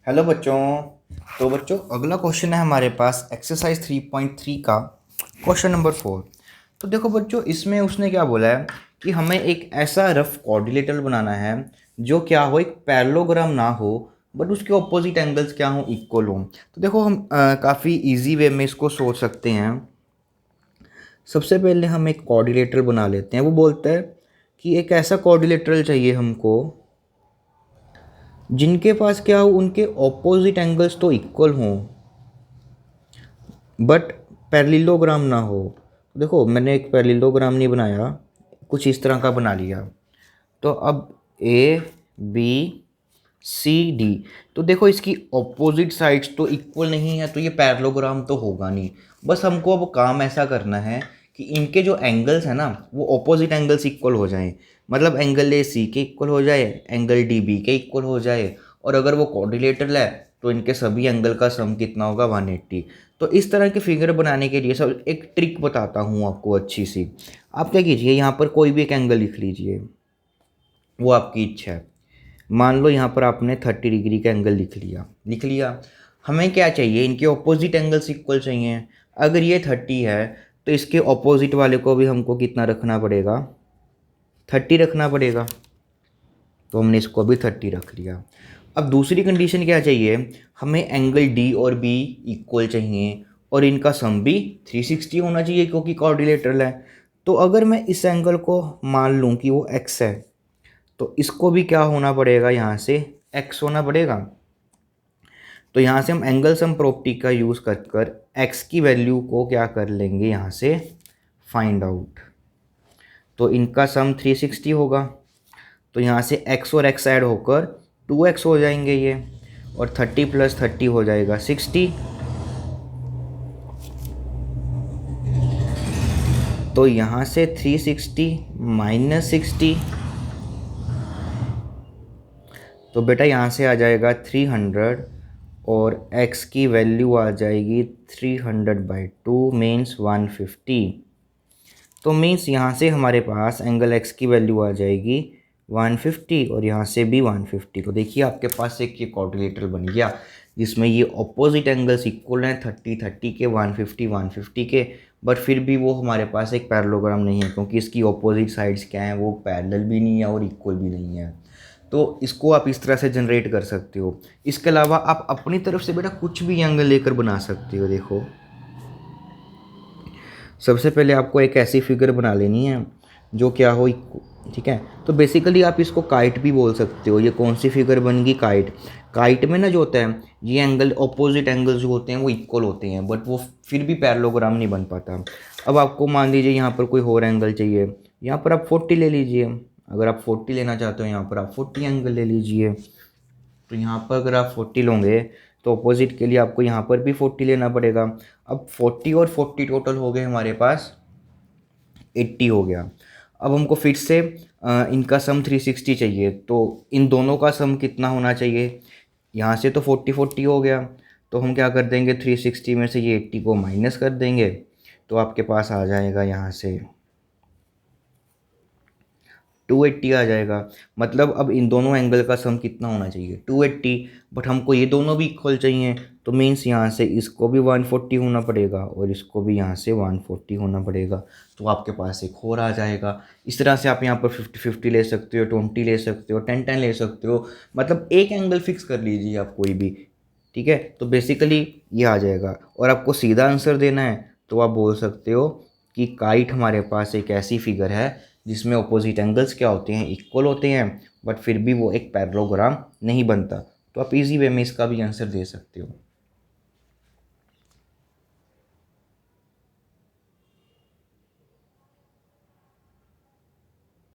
Hello बच्चों। तो बच्चों अगला क्वेश्चन है हमारे पास एक्सरसाइज 3.3 का क्वेश्चन नंबर 4। तो देखो बच्चों, इसमें उसने क्या बोला है कि हमें एक ऐसा रफ कोऑर्डिनेटर बनाना है जो क्या हो, एक पैरेललोग्राम ना हो बट उसके ऑपोजिट एंगल्स क्या हो, इक्वल हो। तो देखो हम काफ़ी इजी वे में इसको सोच सकते हैं। सबसे पहले हम एक कोऑर्डिनेटर बना लेते हैं। वो बोलता है कि एक ऐसा कोऑर्डिनेटर चाहिए हमको जिनके पास क्या हो, उनके ऑपोजिट एंगल्स तो इक्वल हों बट पैरेललोग्राम ना हो। देखो मैंने एक पैरेललोग्राम नहीं बनाया, कुछ इस तरह का बना लिया। तो अब ए बी सी डी, तो देखो इसकी ऑपोजिट साइड्स तो इक्वल नहीं है, तो ये पैरेललोग्राम तो होगा नहीं। बस हमको अब काम ऐसा करना है कि इनके जो एंगल्स हैं ना, वो ऑपोजिट एंगल्स इक्वल हो जाएं। मतलब एंगल ए सी के इक्वल हो जाए, एंगल डी बी के इक्वल हो जाए, और अगर वो कोऑर्डिनेटर है तो इनके सभी एंगल का सम कितना होगा, 180। तो इस तरह के फिगर बनाने के लिए सब एक ट्रिक बताता हूँ आपको अच्छी सी। आप क्या कीजिए, यहाँ पर कोई भी एक एंगल लिख लीजिए, वो आपकी इच्छा है। मान लो यहाँ पर आपने 30 डिग्री का एंगल लिख लिया। हमें क्या चाहिए, इनके ऑपोजिट एंगल्स इक्वल चाहिए। अगर ये 30 है तो इसके ऑपोजिट वाले को भी हमको कितना रखना पड़ेगा, 30 रखना पड़ेगा। तो हमने इसको भी 30 रख लिया। अब दूसरी कंडीशन क्या चाहिए, हमें एंगल डी और बी इक्वल चाहिए और इनका सम भी 360 होना चाहिए क्योंकि कोऑर्डिनेटर है। तो अगर मैं इस एंगल को मान लूँ कि वो एक्स है, तो इसको भी क्या होना पड़ेगा, यहाँ से एक्स होना पड़ेगा। तो यहाँ से हम एंगल सम प्रॉपर्टी का यूज़ कर कर एक्स की वैल्यू को क्या कर लेंगे, यहाँ से फाइंड आउट। तो इनका सम 360 होगा। तो यहाँ से x और x ऐड होकर 2x हो जाएंगे ये, और 30 + 30 हो जाएगा 60। तो यहाँ से 360 - 60, तो बेटा यहाँ से आ जाएगा 300 और x की वैल्यू आ जाएगी 300/2 मीन्स 150। तो मीन्स यहाँ से हमारे पास एंगल x की वैल्यू आ जाएगी 150 और यहाँ से भी 150। तो देखिए आपके पास एक ये कोऑर्डिनेटर बन गया जिसमें ये ऑपोजिट एंगल्स इक्वल हैं, 30 30 के, 150 150 के। बट फिर भी वो हमारे पास एक पैरेललोग्राम नहीं है क्योंकि इसकी ऑपोजिट साइड्स क्या हैं, वो पैरेलल भी नहीं है और इक्वल भी नहीं है। तो इसको आप इस तरह से जनरेट कर सकते हो। इसके अलावा आप अपनी तरफ से बेटा कुछ भी एंगल लेकर बना सकते हो। देखो सबसे पहले आपको एक ऐसी फिगर बना लेनी है जो क्या हो, ठीक है। तो बेसिकली आप इसको काइट भी बोल सकते हो। ये कौन सी फिगर बन गई, काइट। काइट में ना जो होता है, ये एंगल ऑपोजिट एंगल्स जो होते हैं वो इक्वल होते हैं बट वो फिर भी पैरेललोग्राम नहीं बन पाता। अब आपको मान लीजिए यहाँ पर कोई और एंगल चाहिए, यहाँ पर आप 40 ले लीजिए। अगर आप 40 लेना चाहते हो यहाँ पर आप 40 एंगल ले लीजिए। तो यहाँ पर अगर आप 40 लोगे तो अपोजिट के लिए आपको यहाँ पर भी 40 लेना पड़ेगा। अब 40 और 40 टोटल हो गए हमारे पास 80 हो गया। अब हमको फिर से इनका सम 360 चाहिए, तो इन दोनों का सम कितना होना चाहिए। यहाँ से तो 40 40 हो गया, तो हम क्या कर देंगे, 360 में से ये 80 को माइनस कर देंगे। तो आपके पास आ जाएगा यहाँ से 280 आ जाएगा। मतलब अब इन दोनों एंगल का सम कितना होना चाहिए, 280। बट हमको ये दोनों भी इक्वल चाहिए, तो मीन्स यहाँ से इसको भी 140 होना पड़ेगा और इसको भी यहाँ से 140 होना पड़ेगा। तो आपके पास एक और आ जाएगा। इस तरह से आप यहाँ पर 50 50 ले सकते हो, 20 ले सकते हो, 10 10 ले सकते हो। मतलब एक एंगल फिक्स कर लीजिए आप कोई भी, ठीक है। तो बेसिकली ये आ जाएगा। और आपको सीधा आंसर देना है तो आप बोल सकते हो कि काइट हमारे पास एक ऐसी फिगर है जिसमें अपोजिट एंगल्स क्या होते हैं, इक्वल होते हैं बट फिर भी वो एक पैरेललोग्राम नहीं बनता। तो आप इजी वे में इसका भी आंसर दे सकते हो।